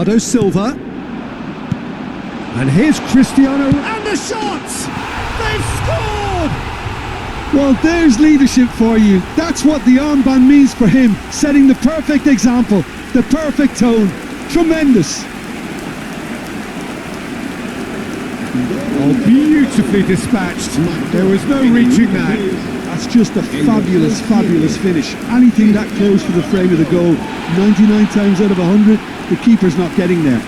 Bernardo Silva. And here's Cristiano, and the shot! They've scored! Well, there's leadership for you. That's what the armband means for him, setting the perfect example, the perfect tone. Tremendous. Oh, beautifully dispatched. There was no reaching that. That's just a fabulous, fabulous finish. Anything that close to the frame of the goal, 99 times out of 100, the keeper's not getting there.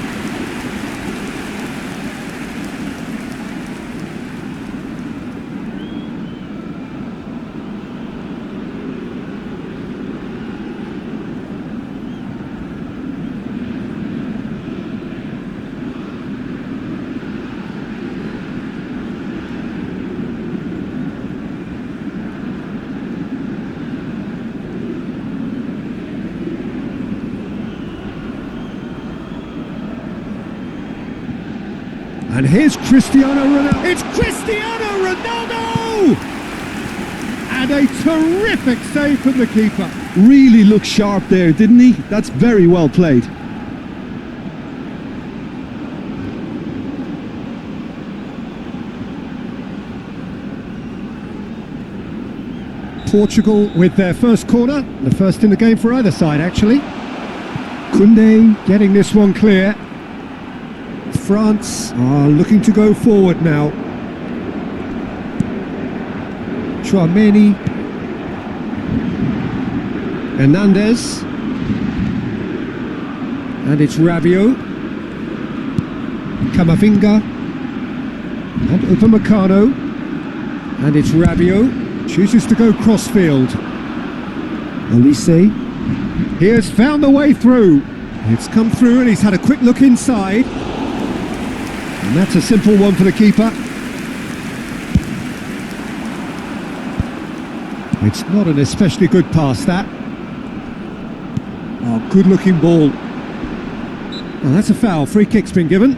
And here's Cristiano Ronaldo. It's Cristiano Ronaldo! And a terrific save from the keeper. Really looked sharp there, didn't he? That's very well played. Portugal with their first corner. The first in the game for either side, actually. Koundé getting this one clear. France are looking to go forward now. Chouameni, Hernandez, and it's Rabiot, Camavinga, and Upamecano, and it's Rabiot, chooses to go crossfield. Olise, he has found the way through. It's come through and he's had a quick look inside. And that's a simple one for the keeper. It's not an especially good pass, that. Oh, good looking ball. Oh, that's a foul. Free kick's been given.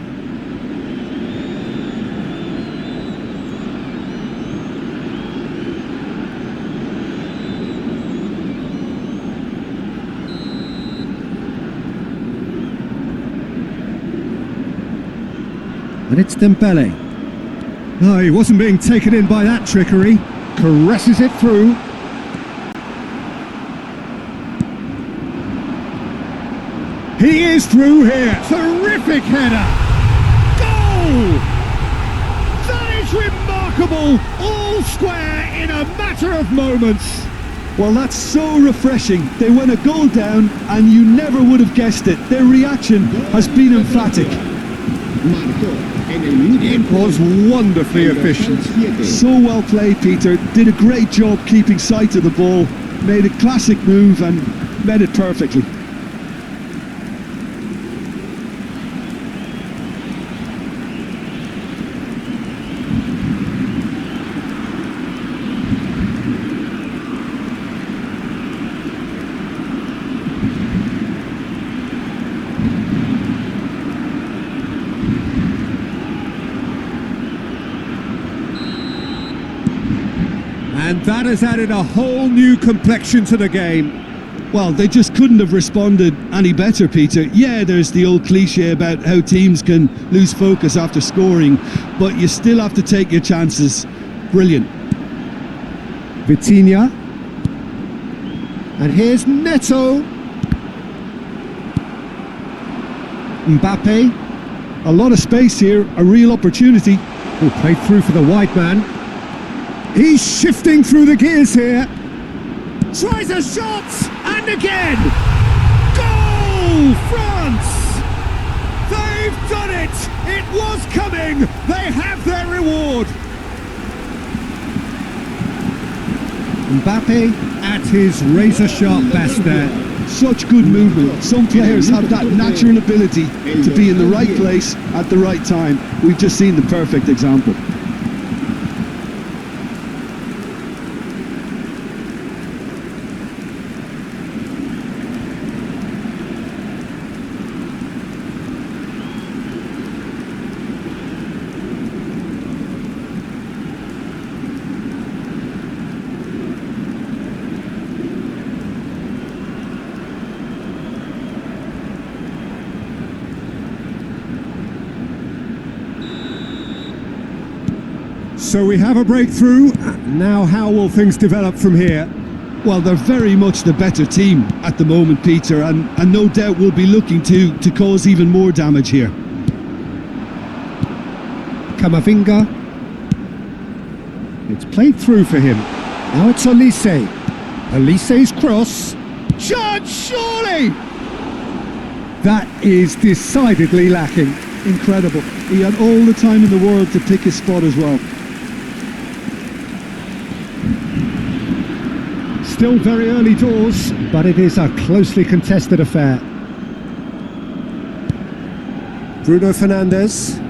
And it's Dembele. No, he wasn't being taken in by that trickery. Caresses it through. He is through here. Terrific header. Goal! That is remarkable. All square in a matter of moments. Well, that's so refreshing. They went a goal down and you never would have guessed it. Their reaction has been emphatic. It was wonderfully efficient. So well played, Peter. Did a great job keeping sight of the ball. Made a classic move and met it perfectly. And that has added a whole new complexion to the game. Well, they just couldn't have responded any better, Peter. Yeah, there's the old cliche about how teams can lose focus after scoring, but you still have to take your chances. Brilliant. Vitinha. And here's Neto. Mbappe. A lot of space here, a real opportunity. Oh, played through for the wide man. He's shifting through the gears here. Tries a shot, and again! Goal, France! They've done it! It was coming! They have their reward! Mbappe at his razor-sharp best there. Such good movement. Some players have that natural ability to be in the right place at the right time. We've just seen the perfect example. So we have a breakthrough. Now how will things develop from here? Well, they're very much the better team at the moment, Peter, and no doubt will be looking to cause even more damage here. Camavinga. It's played through for him. Now it's Olise. Olise's cross. Chance, surely! That is decidedly lacking. Incredible. He had all the time in the world to pick his spot as well. Still very early doors, but it is a closely contested affair. Bruno Fernandes.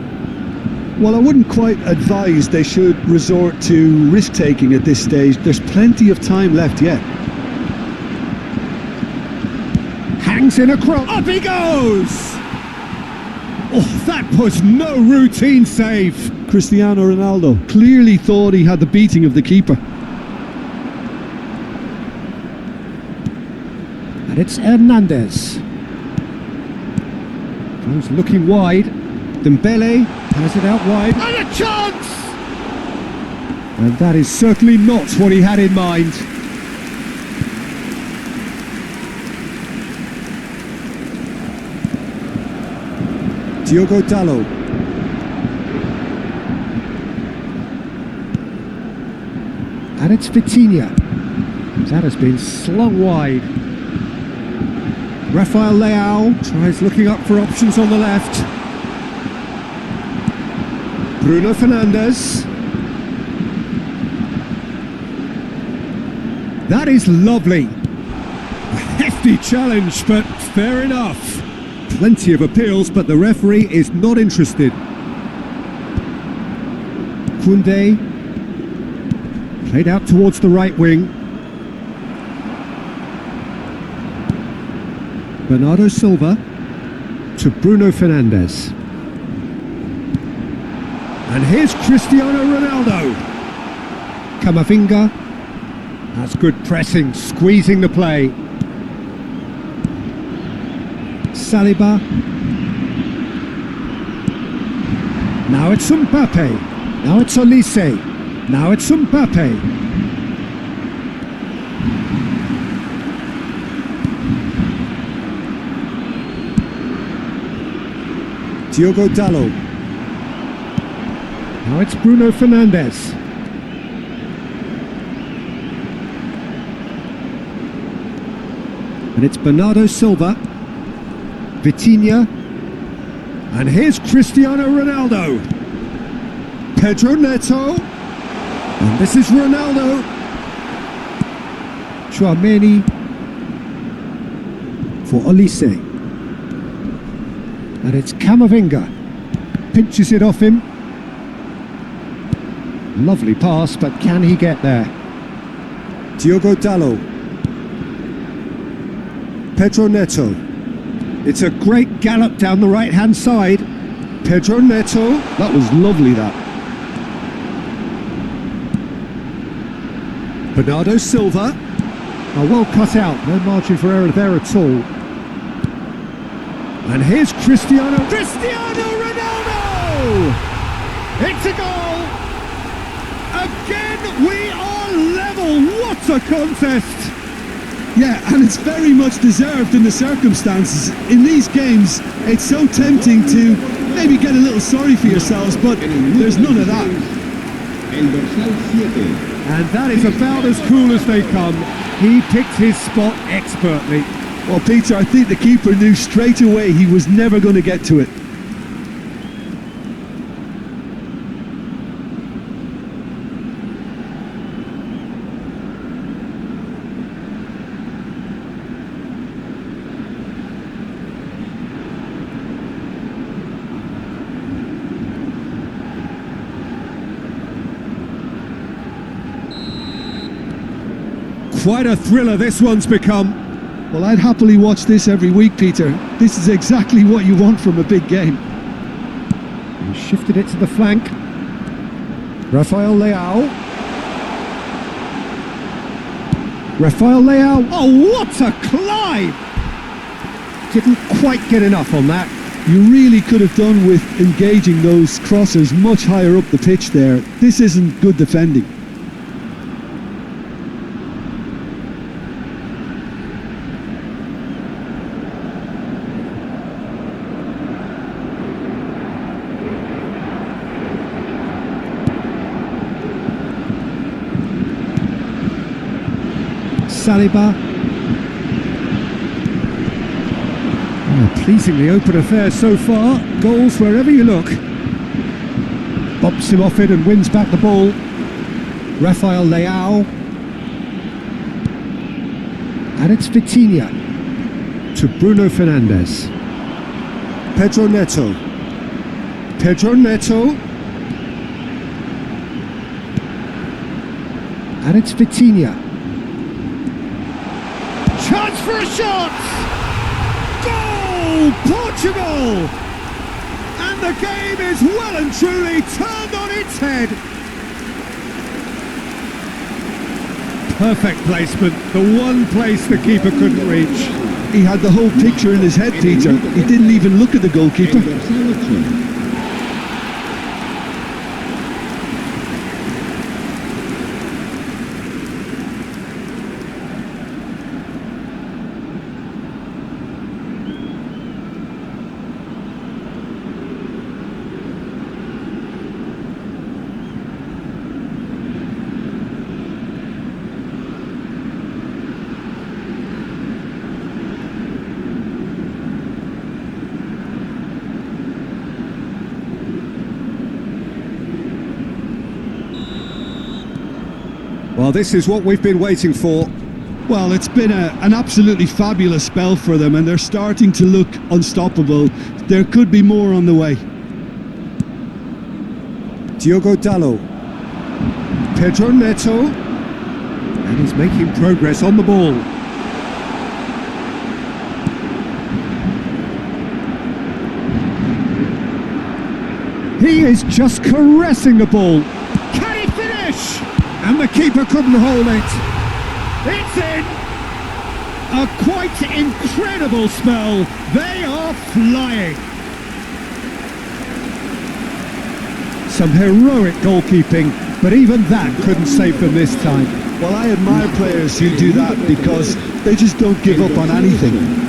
Well, I wouldn't quite advise they should resort to risk-taking at this stage. There's plenty of time left yet. Hangs in a cross. Up he goes! Oh, that was no routine save. Cristiano Ronaldo clearly thought he had the beating of the keeper. And it's Hernandez. Goes looking wide. Dembele has it out wide. And a chance! And that is certainly not what he had in mind. Diogo Dalot. And it's Vitinha. That has been slung wide. Rafael Leao tries looking up for options on the left. Bruno Fernandes. That is lovely. A hefty challenge, but fair enough. Plenty of appeals, but the referee is not interested. Koundé. Played out towards the right wing. Bernardo Silva to Bruno Fernandes. And here's Cristiano Ronaldo. Camavinga. That's good pressing, squeezing the play. Saliba. Now it's Mbappe. Now it's Olise. Now it's Mbappe. Diogo Dalot. Now it's Bruno Fernandes. And it's Bernardo Silva. Vitinha. And here's Cristiano Ronaldo. Pedro Neto. And this is Ronaldo. Chouameni for Olise. And it's Camavinga. Pinches it off him. Lovely pass, but can he get there? Diogo Dalot. Pedro Neto. It's a great gallop down the right-hand side. Pedro Neto. That was lovely, that. Bernardo Silva. Well cut out, no margin for error there at all. And here's Cristiano Ronaldo! It's a goal! Again, we are level! What a contest! Yeah, and it's very much deserved in the circumstances. In these games, it's so tempting to maybe get a little sorry for yourselves, but there's none of that. And that is about as cool as they come. He picked his spot expertly. Well, Peter, I think the keeper knew straight away he was never going to get to it. Quite a thriller this one's become. Well, I'd happily watch this every week, Peter. This is exactly what you want from a big game. He shifted it to the flank. Rafael Leao. Rafael Leao. Oh, what a climb! Didn't quite get enough on that. You really could have done with engaging those crossers much higher up the pitch there. This isn't good defending. Saliba. Pleasingly open affair so far. Goals wherever you look. Bumps him off it and wins back the ball. Rafael Leao. And it's Vitinha to Bruno Fernandes. Pedro Neto. Pedro Neto. And it's Vitinha. Chance for a shot! Goal! Portugal! And the game is well and truly turned on its head. Perfect placement, the one place the keeper couldn't reach. He had the whole picture in his head, Peter. He didn't even look at the goalkeeper. Well, this is what we've been waiting for. Well, it's been an absolutely fabulous spell for them, and they're starting to look unstoppable. There could be more on the way. Diogo Dalot. Pedro Neto. And he's making progress on the ball. He is just caressing the ball. Can he finish? And the keeper couldn't hold it. It's in! A quite incredible spell. They are flying. Some heroic goalkeeping, but even that couldn't save them this time. Well, I admire players who do that because they just don't give up on anything.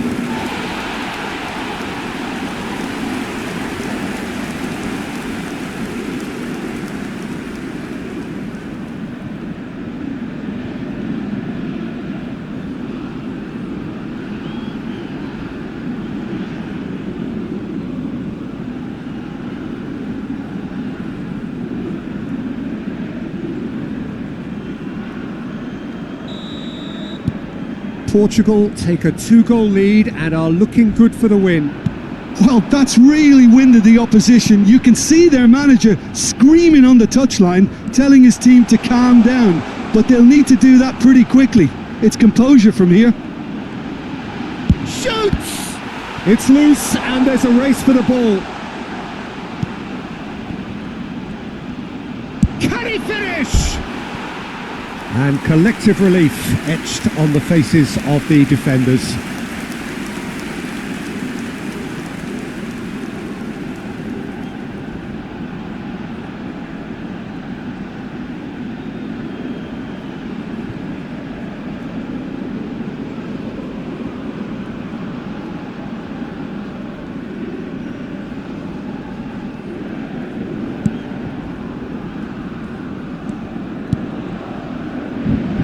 Portugal take a 2-goal lead and are looking good for the win. Well, that's really winded the opposition. You can see their manager screaming on the touchline, telling his team to calm down, but they'll need to do that pretty quickly. It's composure from here. Shoots! It's loose and there's a race for the ball. Can he finish? And collective relief etched on the faces of the defenders.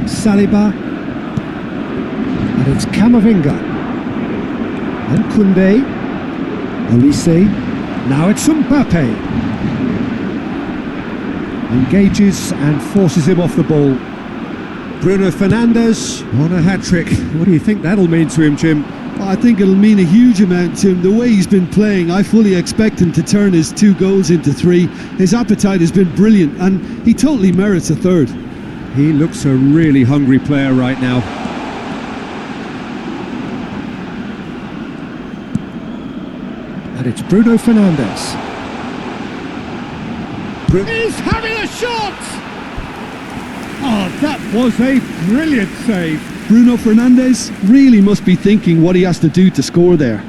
Saliba, and it's Camavinga, and Koundé, Olise, now it's Mbappe, engages and forces him off the ball. Bruno Fernandes on a hat-trick. What do you think that'll mean to him, Jim? Well, I think it'll mean a huge amount to him. The way he's been playing, I fully expect him to turn his 2 goals into 3. His appetite has been brilliant, and he totally merits a 3rd. He looks a really hungry player right now. And it's Bruno Fernandes. He's having a shot! Oh, that was a brilliant save. Bruno Fernandes really must be thinking what he has to do to score there.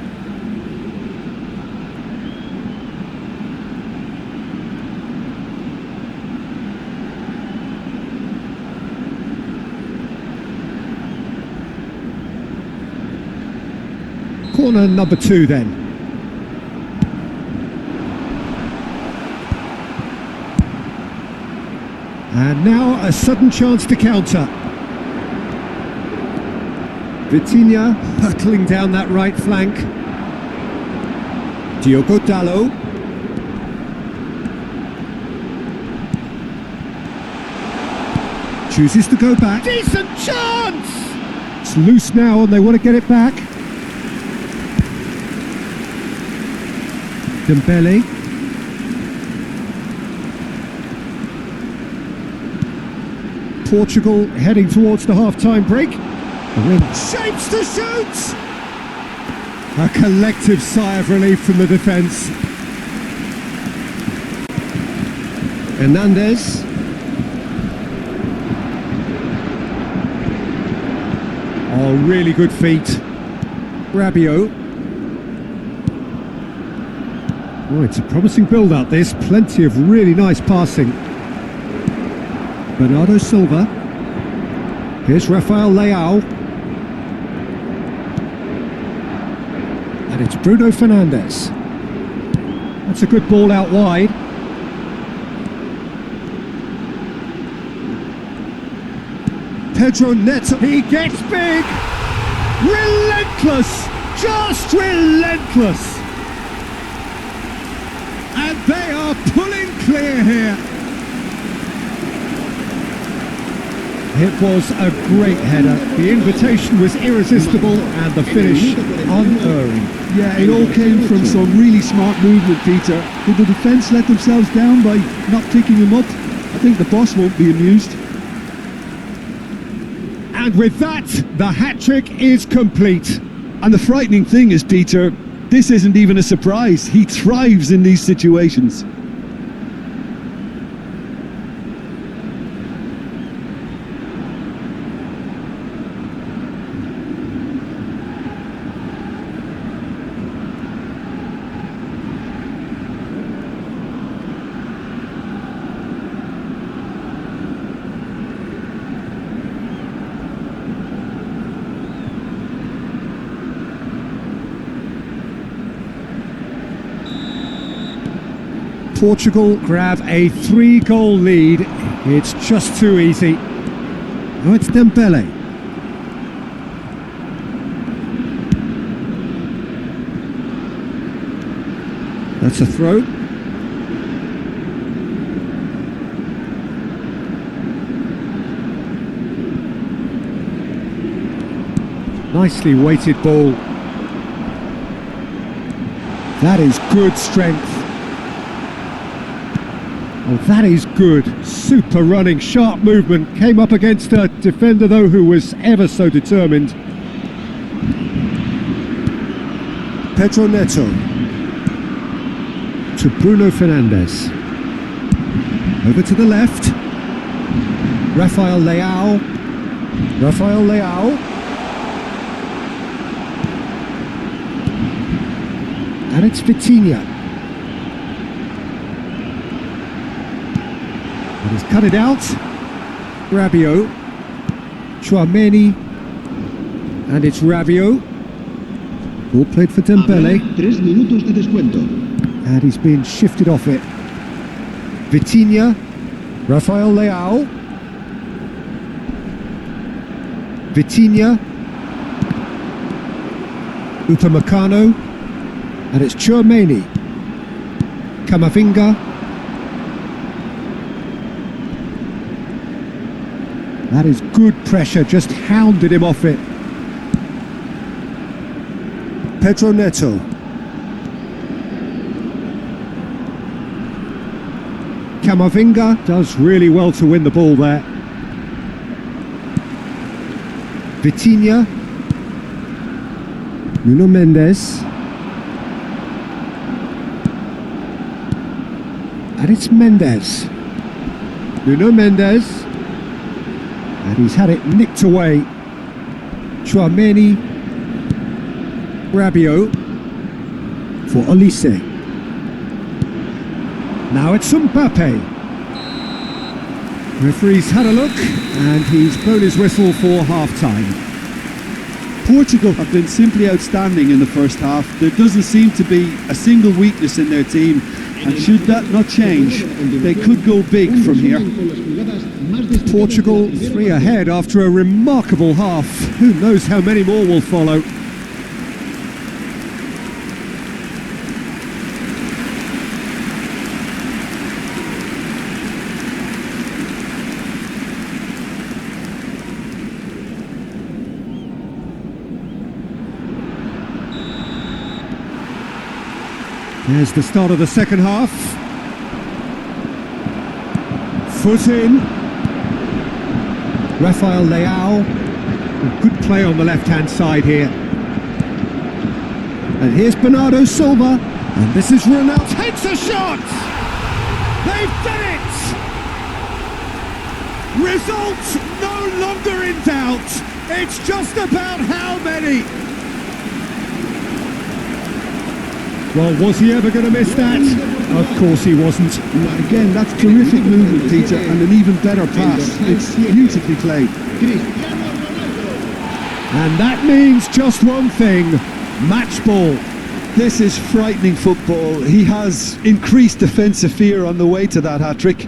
Corner number 2 then. And now a sudden chance to counter. Vitinha hurtling down that right flank. Diogo Dalot. Chooses to go back. Decent chance! It's loose now and they want to get it back. Dembele. Portugal heading towards the half-time break. The win shapes to shoot! A collective sigh of relief from the defence. Hernandez. Oh, really good feet. Rabiot. Oh, it's a promising build-up this. Plenty of really nice passing. Bernardo Silva. Here's Rafael Leao. And it's Bruno Fernandes. That's a good ball out wide. Pedro Neto. He gets big. Relentless. Just relentless. And they are pulling clear here. It was a great header. The invitation was irresistible and the finish unerring. Yeah, it all came from some really smart movement, Peter. Did the defence let themselves down by not picking him up? I think the boss won't be amused. And with that, the hat-trick is complete. And the frightening thing is, Peter, this isn't even a surprise. He thrives in these situations. Portugal grab a 3-goal lead. It's just too easy. Oh, it's Dembele. That's a throw. Nicely weighted ball. That is good strength. Oh, that is good. Super running, sharp movement. Came up against a defender, though, who was ever so determined. Pedro Neto. To Bruno Fernandes. Over to the left. Rafael Leao. Rafael Leao. And it's Vitinha. He's cut it out. Rabiot. Chouameni. And it's Rabiot. Ball played for Dembele. 3 minutos de descuento. And he's been shifted off it. Vitinha. Rafael Leao. Vitinha. Upamecano. And it's Chouameni. Camavinga. That is good pressure, just hounded him off it. Pedro Neto. Camavinga does really well to win the ball there. Vitinha. Nuno Mendes. And it's Mendes. Nuno Mendes. And he's had it nicked away. Chouameni. Rabiot. For Olise. Now it's Mbappe. Referee's had a look and he's blown his whistle for half-time. Portugal have been simply outstanding in the first half. There doesn't seem to be a single weakness in their team, and should that not change, they could go big from here. Portugal 3 ahead after a remarkable half. Who knows how many more will follow. There's the start of the second half. Foot in. Rafael Leao. Good play on the left-hand side here. And here's Bernardo Silva. And this is Ronaldo. Takes a shot! They've done it! Results no longer in doubt. It's just about how many. Well, was he ever going to miss that? Of course he wasn't. Again, that's terrific movement, Peter, and an even better pass. It's beautifully played. And that means just one thing, match ball. This is frightening football. He has increased defensive fear on the way to that hat-trick.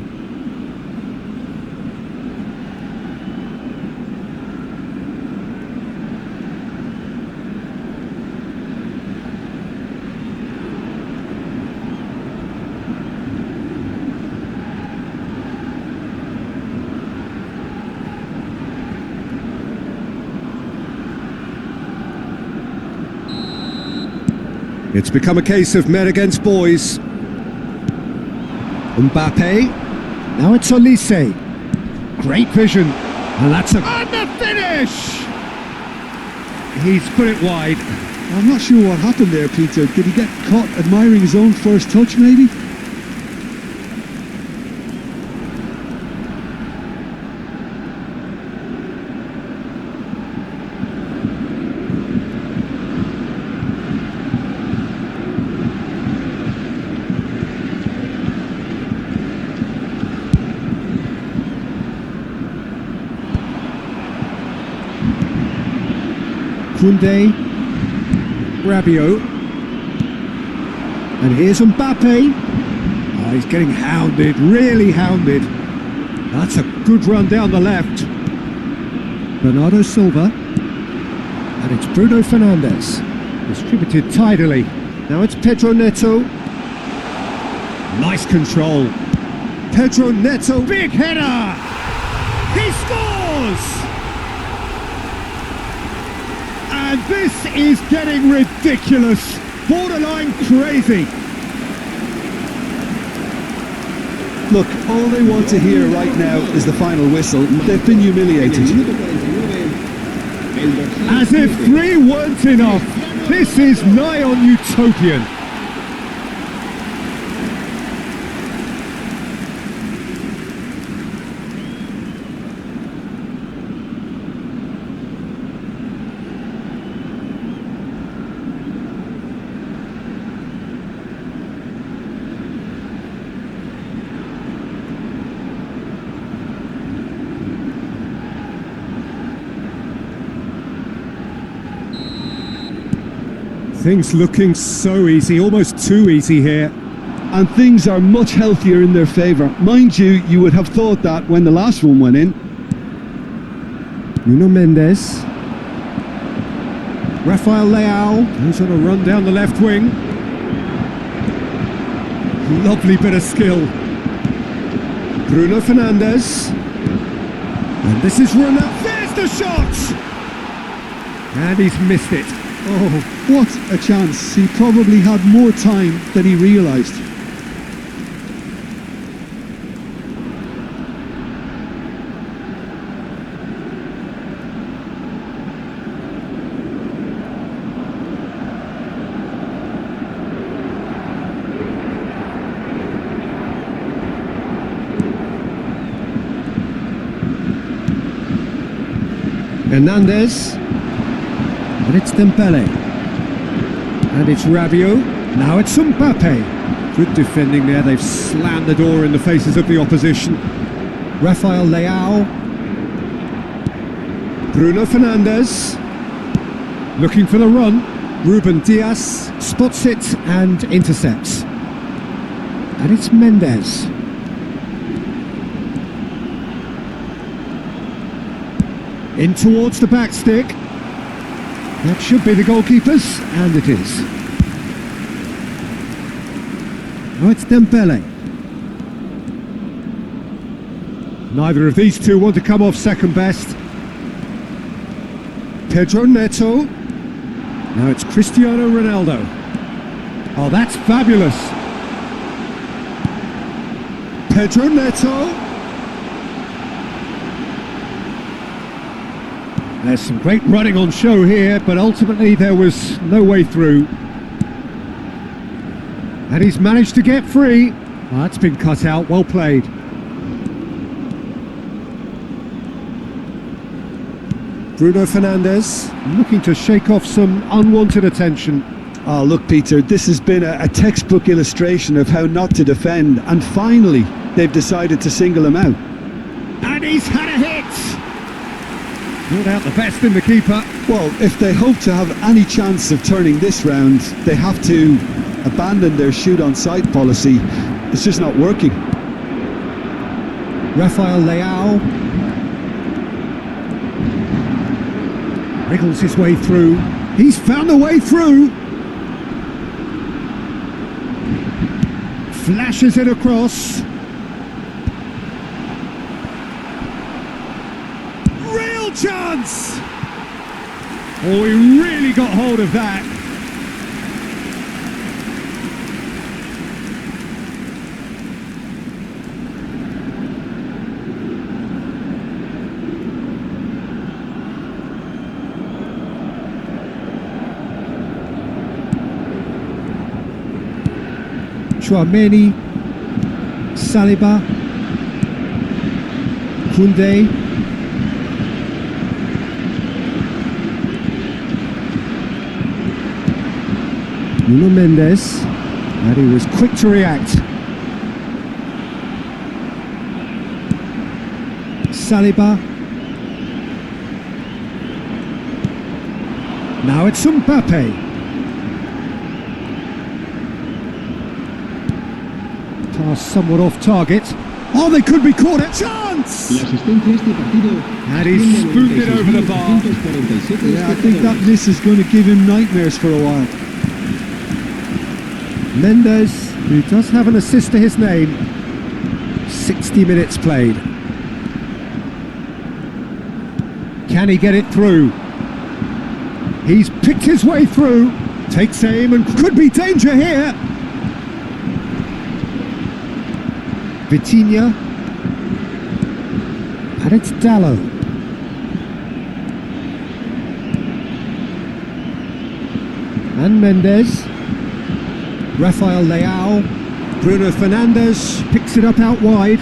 It's become a case of men against boys. Mbappe. Now it's Olise. Great vision. And that's and the finish! He's put it wide. I'm not sure what happened there, Peter. Did he get caught admiring his own first touch, maybe? Koundé, Rabiot, and here's Mbappe. Oh, he's getting hounded, really hounded. That's a good run down the left. Bernardo Silva, and it's Bruno Fernandes, distributed tidily. Now it's Pedro Neto. Nice control. Pedro Neto, big header! He scores! And this is getting ridiculous, borderline crazy. Look, all they want to hear right now is the final whistle. They've been humiliated. As if 3 weren't enough, this is nigh on utopian. Things looking so easy, almost too easy here. And things are much healthier in their favour. Mind you, you would have thought that when the last one went in. Nuno Mendes. Rafael Leao goes on a run down the left wing. Lovely bit of skill. Bruno Fernandes. And this is Ronaldo. There's the shot! And he's missed it. Oh, what a chance. He probably had more time than he realised. Hernandez. And it's Dembele. And it's Rabiot. Now it's Mbappe. Good defending there. They've slammed the door in the faces of the opposition. Rafael Leao. Bruno Fernandes. Looking for the run. Ruben Diaz spots it and intercepts. And it's Mendes. In towards the back stick. That should be the goalkeeper's, and it is. Now it's Dembele. Neither of these two want to come off second best. Pedro Neto. Now it's Cristiano Ronaldo. Oh, that's fabulous. Pedro Neto. There's some great running on show here, but ultimately there was no way through. And he's managed to get free. Oh, that's been cut out, well played. Bruno Fernandes looking to shake off some unwanted attention. Oh, look, Peter, this has been a textbook illustration of how not to defend, and finally they've decided to single him out. And he's had a hit! Not out the best in the keeper. Well, if they hope to have any chance of turning this round, they have to abandon their shoot on sight policy. It's just not working. Rafael Leao wriggles his way through. He's found a way through. Flashes it across. Real chance! Oh, he really got hold of that. Chouameni, Saliba, Koundé, Nuno Mendes, and he was quick to react. Saliba. Now it's Mbappe. Pass somewhat off target. Oh, they could be caught at chance! And he spooned it over the bar. Yeah, I think that miss is going to give him nightmares for a while. Mendes, who does have an assist to his name. 60 minutes played. Can he get it through? He's picked his way through. Takes aim and could be danger here. Vitinha. And it's Dallo. And Mendes. Rafael Leao. Bruno Fernandes picks it up out wide.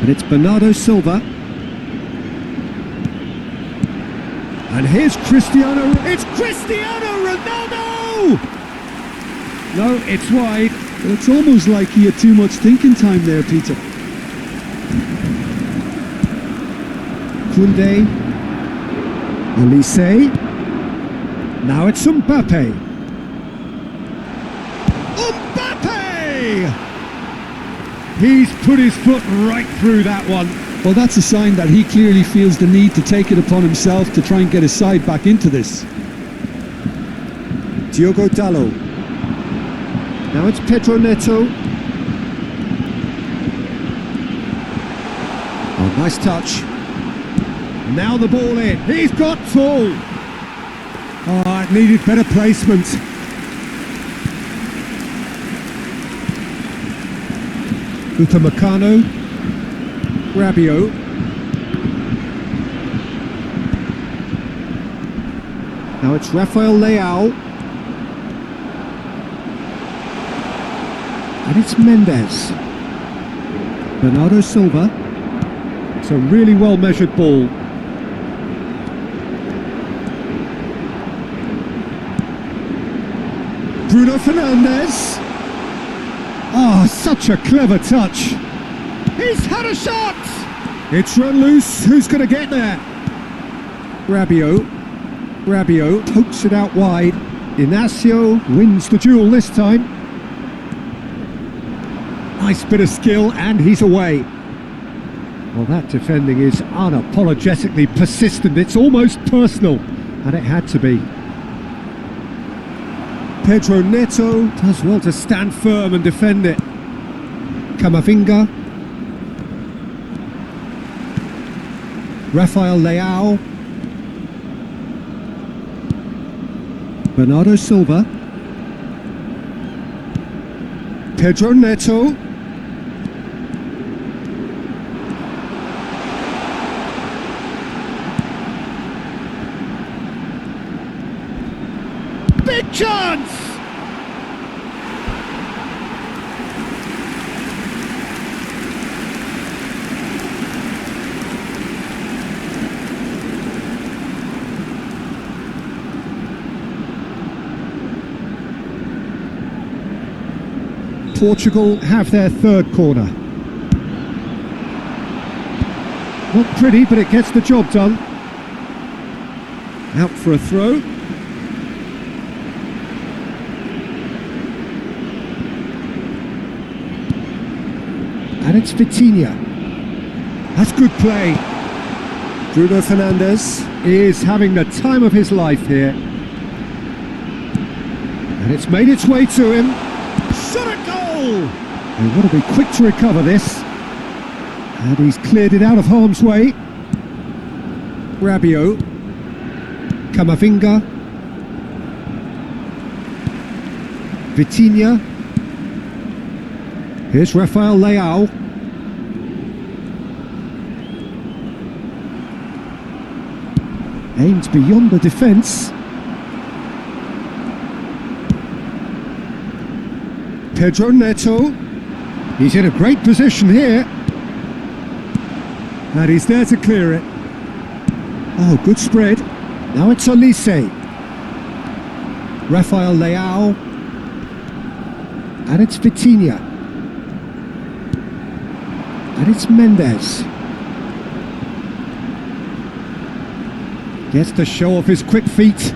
And it's Bernardo Silva. And here's Cristiano. It's Cristiano Ronaldo! No, it's wide. It's almost like he had too much thinking time there, Peter. Koundé. Olise. Now it's Mbappe. Mbappe! He's put his foot right through that one. Well, that's a sign that he clearly feels the need to take it upon himself to try and get his side back into this. Diogo Dallo. Now it's Pedro Neto. Oh, nice touch. Now the ball in. He's got full. Oh, it needed better placement. Upamecano. Rabiot. Now it's Rafael Leao. And it's Mendes. Bernardo Silva. It's a really well measured ball. Bruno Fernandes. Oh, such a clever touch. He's had a shot! It's run loose. Who's going to get there? Rabiot pokes it out wide. Inacio wins the duel this time. Nice bit of skill, and he's away. Well, that defending is unapologetically persistent. It's almost personal, and it had to be. Pedro Neto does well to stand firm and defend it. Camavinga. Rafael Leao. Bernardo Silva. Pedro Neto. Big chance! Portugal have their third corner. Not pretty, but it gets the job done. Out for a throw. And it's Vitinha. That's good play. Bruno Fernandes is having the time of his life here. And it's made its way to him. Shot a goal! They want to be quick to recover this. And he's cleared it out of harm's way. Rabiot. Camavinga. Vitinha. Here's Rafael Leao. Aims beyond the defence. Pedro Neto. He's in a great position here. And he's there to clear it. Oh, good spread. Now it's Olise. Rafael Leao. And it's Vitinha. And it's Mendes. Gets to show off his quick feet.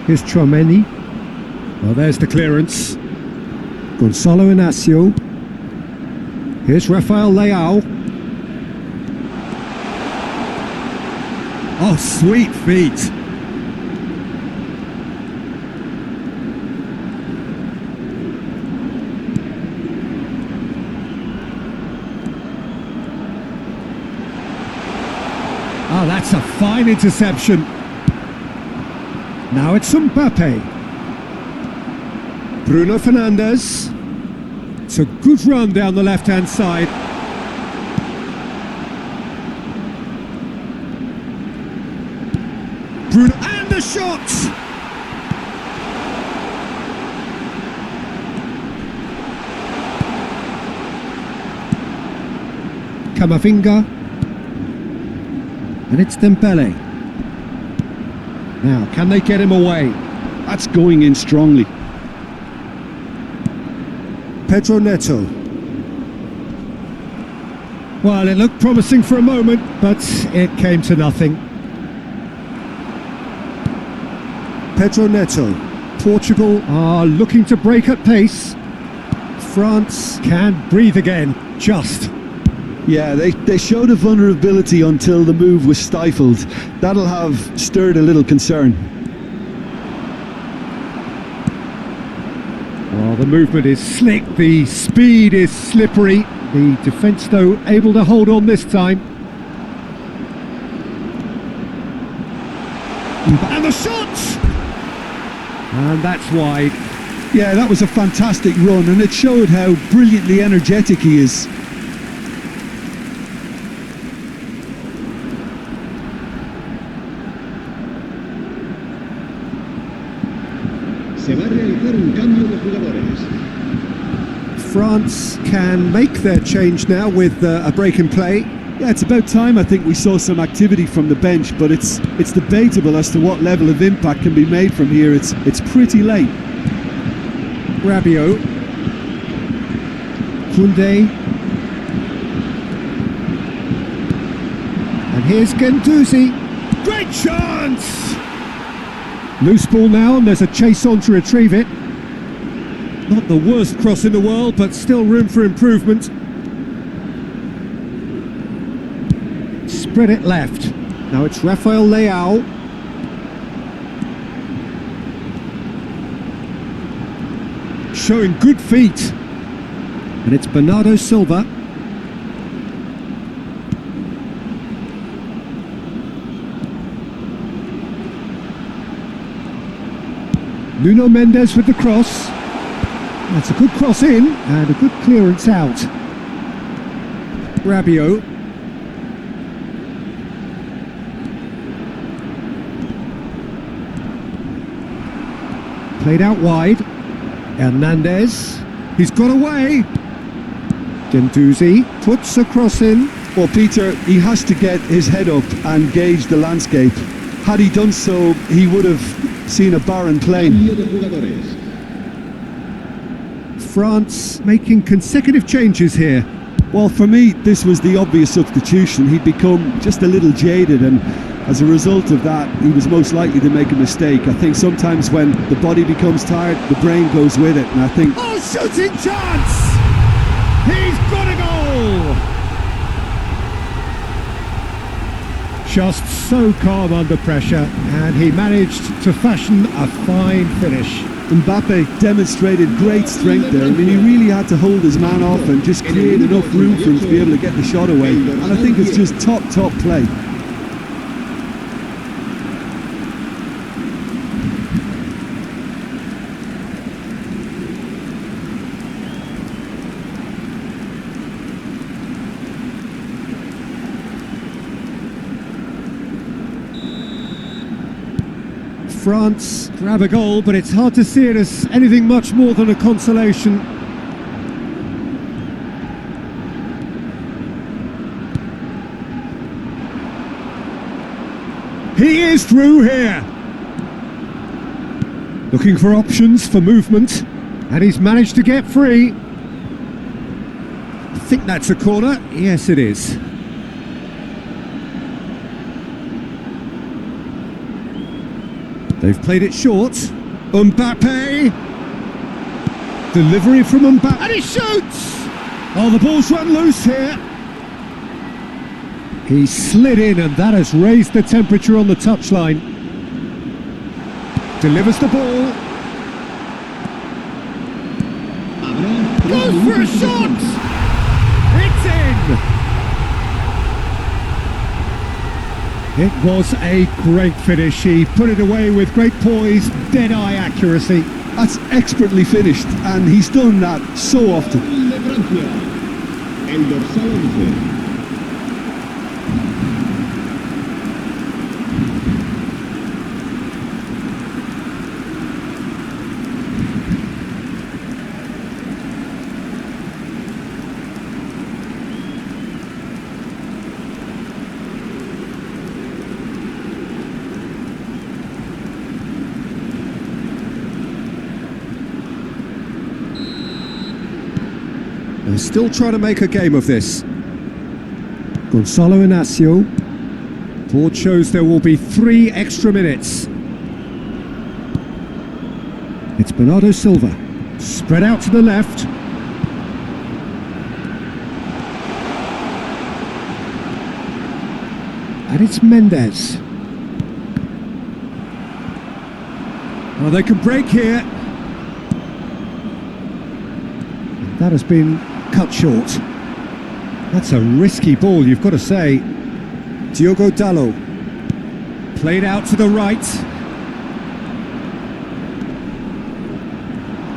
Here's Tchouaméni. Well, there's the clearance. Gonzalo Inacio. Here's Rafael Leao. Oh, sweet feet. Oh, that's a fine interception. Now it's Mbappe. Bruno Fernandes. It's a good run down the left-hand side. Bruno, and the shot! Camavinga. And it's Dembele. Now, can they get him away? That's going in strongly. Pedro Neto. Well, it looked promising for a moment, but it came to nothing. Pedro Neto. Portugal are looking to break at pace. France can breathe again, just. Yeah, they showed a vulnerability until the move was stifled. That'll have stirred a little concern. Well, the movement is slick, the speed is slippery. The defence, though, able to hold on this time. And the shot! And that's wide. Yeah, that was a fantastic run, and it showed how brilliantly energetic he is. Se va a realizar un cambio de jugadores. France can make their change now with a break in play. Yeah, it's about time I think we saw some activity from the bench, but it's debatable as to what level of impact can be made from here. It's pretty late. Rabiot. Koundé. And here's Guendouzi. Great chance! Loose ball now, and there's a chase on to retrieve it. Not the worst cross in the world, but still room for improvement. Spread it left. Now it's Rafael Leao. Showing good feet. And it's Bernardo Silva. Nuno Mendes with the cross. That's a good cross in and a good clearance out. Rabiot. Played out wide. Hernandez. He's got away. Guendouzi puts a cross in. Well, Peter, he has to get his head up and gauge the landscape. Had he done so, he would have seen a barren plain. Cambio de jugadores. France making consecutive changes here. Well, for me, this was the obvious substitution. He'd become just a little jaded, and as a result of that, he was most likely to make a mistake. I think sometimes when the body becomes tired, the brain goes with it, and I think... Oh, shooting chance! He's got a goal! Just so calm under pressure, and he managed to fashion a fine finish. Mbappe demonstrated great strength there. I mean, he really had to hold his man off and just create enough room for him to be able to get the shot away. And I think it's just top play. France grab a goal, but it's hard to see it as anything much more than a consolation. He is through here. Looking for options for movement, and he's managed to get free. I think that's a corner. Yes, it is. They've played it short. Mbappe. Delivery from Mbappe. And he shoots! Oh, the ball's run loose here. He slid in, and that has raised the temperature on the touchline. Delivers the ball. Goes for a shot! It's in! It was a great finish. He put it away with great poise, dead-eye accuracy. That's expertly finished, and he's done that so often. De Francia. El dorsal 11. They're still trying to make a game of this. Gonzalo Inacio. Board shows there will be 3 extra minutes. It's Bernardo Silva. Spread out to the left. And it's Mendes. Well, they can break here. That has been cut short. That's a risky ball, you've got to say. Diogo Dalot. Played out to the right.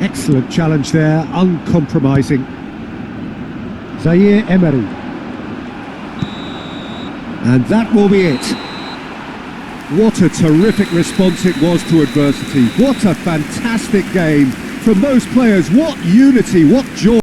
Excellent challenge there, uncompromising. Zaire Emery. And that will be it. What a terrific response it was to adversity. What a fantastic game from those players. What unity, what joy.